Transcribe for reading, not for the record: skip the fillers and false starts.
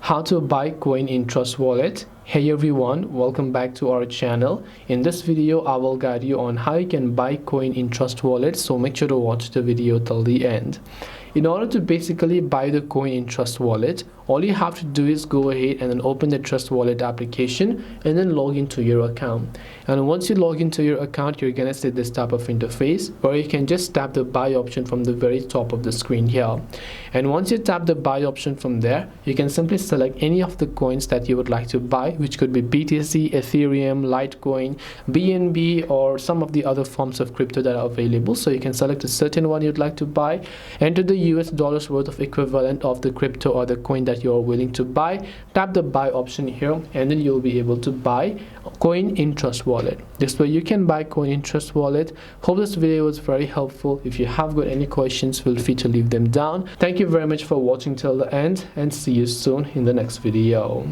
How to buy coin in Trust Wallet. Hey everyone, welcome back to our channel. In this video I will guide you on how you can buy coin in Trust Wallet, so make sure to watch the video till the end. In order to basically buy the coin in Trust Wallet, all you have to do is go ahead and then open the Trust Wallet application and then log into your account. And once you log into your account, you're gonna see this type of interface where you can just tap the buy option from the very top of the screen here. And once you tap the buy option from there, you can simply select any of the coins that you would like to buy, which could be BTC, Ethereum, Litecoin, BNB, or some of the other forms of crypto that are available. So you can select a certain one you'd like to buy, enter the US dollars worth of equivalent of the crypto or the coin that you're willing to buy, tap the buy option here, and then you'll be able to buy coin in Trust Wallet. This way you can buy coin in Trust Wallet. Hope this video was very helpful. If you have got any questions, feel free to leave them down. Thank you very much for watching till the end, and see you soon in the next video.